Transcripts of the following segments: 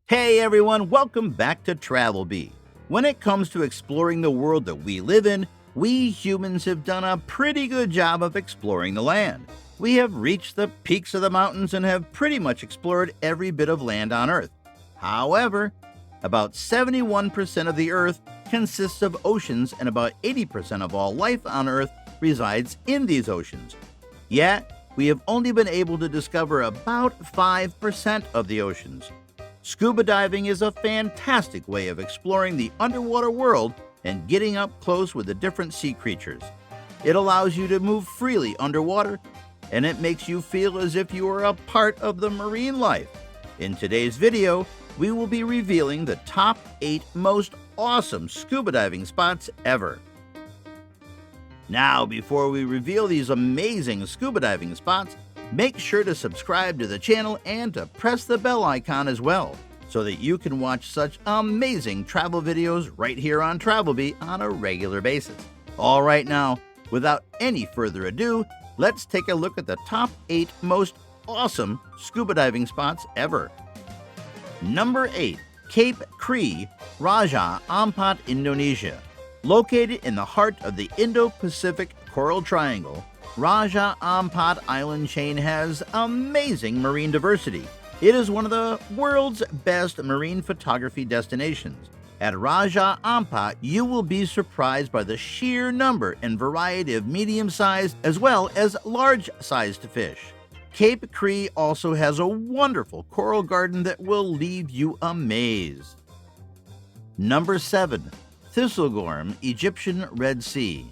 Hey everyone, welcome back to TravelBee. When it comes to exploring the world that we live in, we humans have done a pretty good job of exploring the land. We have reached the peaks of the mountains and have pretty much explored every bit of land on Earth. However, about 71% of the Earth consists of oceans and about 80% of all life on Earth resides in these oceans. Yet, we have only been able to discover about 5% of the oceans. Scuba diving is a fantastic way of exploring the underwater world and getting up close with the different sea creatures. It allows you to move freely underwater, and it makes you feel as if you are a part of the marine life. In today's video, we will be revealing the top 8 most awesome scuba diving spots ever. Now, before we reveal these amazing scuba diving spots, make sure to subscribe to the channel and to press the bell icon as well, so that you can watch such amazing travel videos right here on TravelBee on a regular basis. All right, now, without any further ado, let's take a look at the top 8 most awesome scuba diving spots ever. Number 8. Cape Cree, Raja Ampat, Indonesia. Located in the heart of the Indo-Pacific Coral Triangle, Raja Ampat Island chain has amazing marine diversity. It is one of the world's best marine photography destinations. At Raja Ampat, you will be surprised by the sheer number and variety of medium-sized as well as large-sized fish. Cape Cree also has a wonderful coral garden that will leave you amazed. Number 7. Thistlegorm Egyptian Red Sea.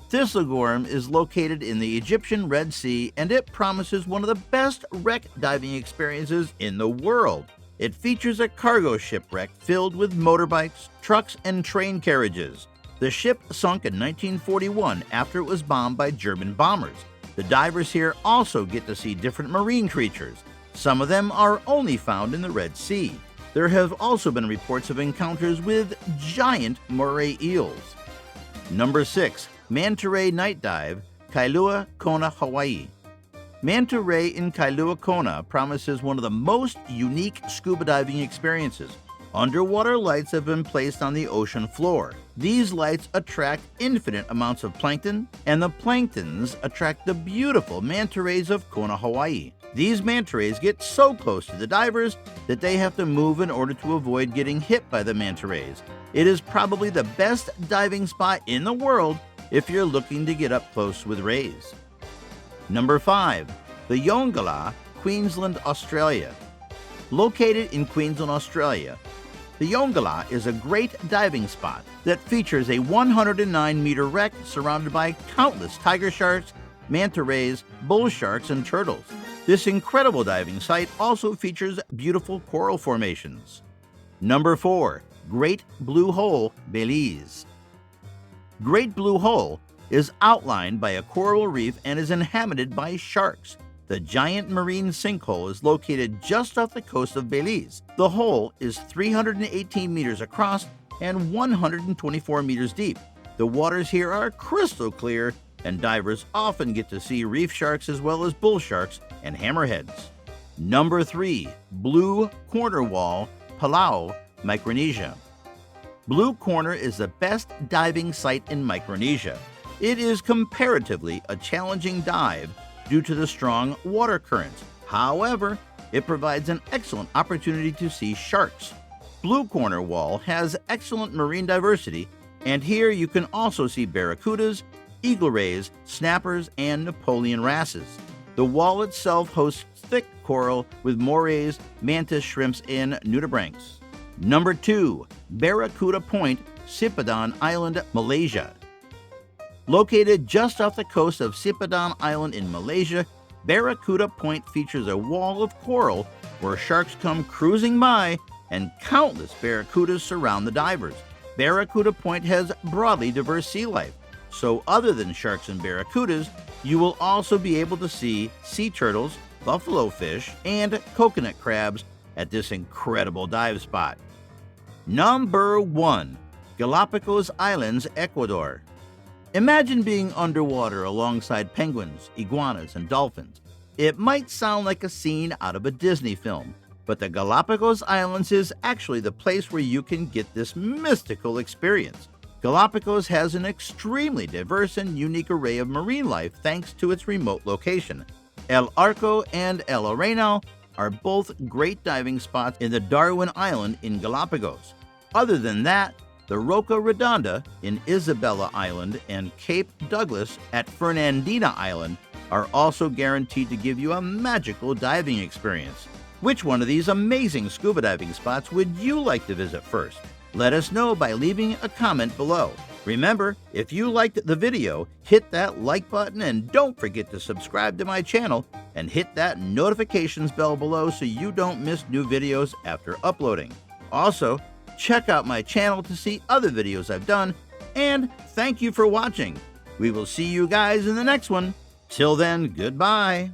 Thistlegorm is located in the Egyptian Red Sea, and it promises one of the best wreck diving experiences in the world. It features a cargo shipwreck filled with motorbikes, trucks, and train carriages. The ship sunk in 1941 after it was bombed by German bombers. The divers here also get to see different marine creatures. Some of them are only found in the Red Sea. There have also been reports of encounters with giant moray eels. Number 6. Manta Ray Night Dive, Kailua Kona, Hawaii. Manta Ray in Kailua Kona promises one of the most unique scuba diving experiences. Underwater lights have been placed on the ocean floor. These lights attract infinite amounts of plankton, and the planktons attract the beautiful manta rays of Kona, Hawaii. These manta rays get so close to the divers that they have to move in order to avoid getting hit by the manta rays. It is probably the best diving spot in the world if you're looking to get up close with rays. Number 5. The YongleAH, Queensland, Australia. Located in Queensland, Australia, the YongleAH is a great diving spot that features a 109-meter wreck surrounded by countless tiger sharks, manta rays, bull sharks, and turtles. This incredible diving site also features beautiful coral formations. Number 4. Great Blue Hole, Belize. Great Blue Hole is outlined by a coral reef and is inhabited by sharks. The giant marine sinkhole is located just off the coast of Belize. The hole is 318 meters across and 124 meters deep. The waters here are crystal clear, and divers often get to see reef sharks as well as bull sharks and hammerheads. Number 3. Blue Corner Wall, Palau, Micronesia. Blue Corner is the best diving site in Micronesia. It is comparatively a challenging dive due to the strong water currents. However, it provides an excellent opportunity to see sharks. Blue Corner Wall has excellent marine diversity, and here you can also see barracudas, eagle rays, snappers, and Napoleon wrasses. The wall itself hosts thick coral with morays, mantis shrimps, and nudibranchs. Number 2. Barracuda Point, Sipadan Island, Malaysia. Located just off the coast of Sipadan Island in Malaysia, Barracuda Point features a wall of coral where sharks come cruising by and countless barracudas surround the divers. Barracuda Point has broadly diverse sea life, so other than sharks and barracudas, you will also be able to see sea turtles, buffalo fish, and coconut crabs at this incredible dive spot. Number 1. Galapagos Islands, Ecuador. Imagine being underwater alongside penguins, iguanas, and dolphins. It might sound like a scene out of a Disney film, but the Galapagos Islands is actually the place where you can get this mystical experience. Galapagos has an extremely diverse and unique array of marine life thanks to its remote location. El Arco and El Arenal are both great diving spots in the Darwin Island in Galapagos. Other than that, the Roca Redonda in Isabella Island and Cape Douglas at Fernandina Island are also guaranteed to give you a magical diving experience. Which one of these amazing scuba diving spots would you like to visit first? Let us know by leaving a comment below. Remember, if you liked the video, hit that like button and don't forget to subscribe to my channel and hit that notifications bell below so you don't miss new videos after uploading. Also, check out my channel to see other videos I've done, and thank you for watching. We will see you guys in the next one. Till then, goodbye.